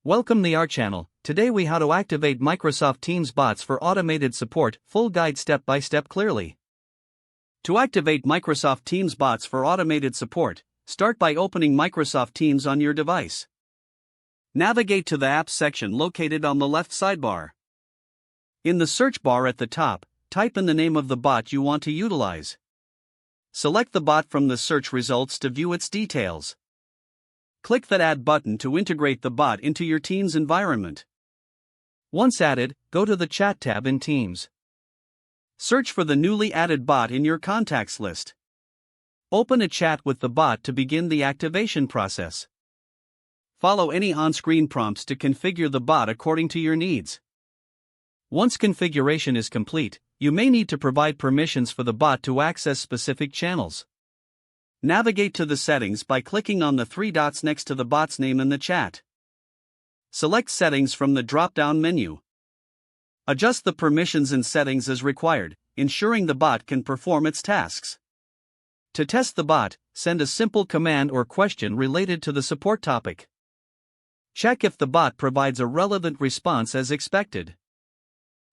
Welcome to our channel. Today we how to activate Microsoft Teams bots for automated support, full guide step by step clearly. To activate Microsoft Teams bots for automated support, start by opening Microsoft Teams on your device. Navigate to the Apps section located on the left sidebar. In the search bar at the top, type in the name of the bot you want to utilize. Select the bot from the search results to view its details. Click that Add button to integrate the bot into your Teams environment. Once added, go to the Chat tab in Teams. Search for the newly added bot in your contacts list. Open a chat with the bot to begin the activation process. Follow any on-screen prompts to configure the bot according to your needs. Once configuration is complete, you may need to provide permissions for the bot to access specific channels. Navigate to the settings by clicking on the three dots next to the bot's name in the chat. Select Settings from the drop-down menu. Adjust the permissions and settings as required, ensuring the bot can perform its tasks. To test the bot, send a simple command or question related to the support topic. Check if the bot provides a relevant response as expected.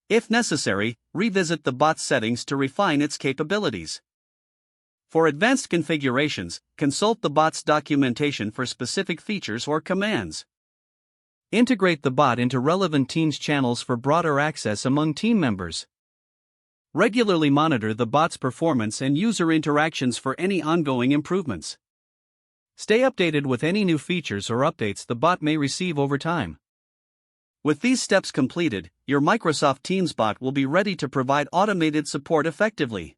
If necessary, revisit the bot's settings to refine its capabilities. For advanced configurations, consult the bot's documentation for specific features or commands. Integrate the bot into relevant Teams channels for broader access among team members. Regularly monitor the bot's performance and user interactions for any ongoing improvements. Stay updated with any new features or updates the bot may receive over time. With these steps completed, your Microsoft Teams bot will be ready to provide automated support effectively.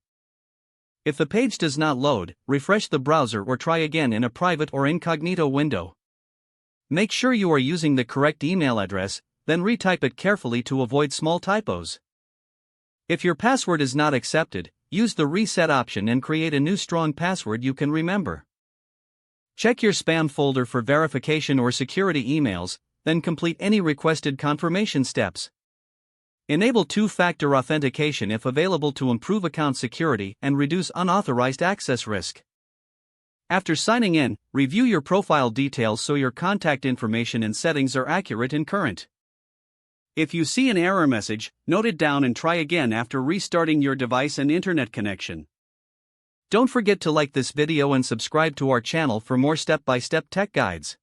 If the page does not load, refresh the browser or try again in a private or incognito window. Make sure you are using the correct email address, then retype it carefully to avoid small typos. If your password is not accepted, use the reset option and create a new strong password you can remember. Check your spam folder for verification or security emails, then complete any requested confirmation steps. Enable two-factor authentication if available to improve account security and reduce unauthorized access risk. After signing in, review your profile details so your contact information and settings are accurate and current. If you see an error message, note it down and try again after restarting your device and internet connection. Don't forget to like this video and subscribe to our channel for more step-by-step tech guides.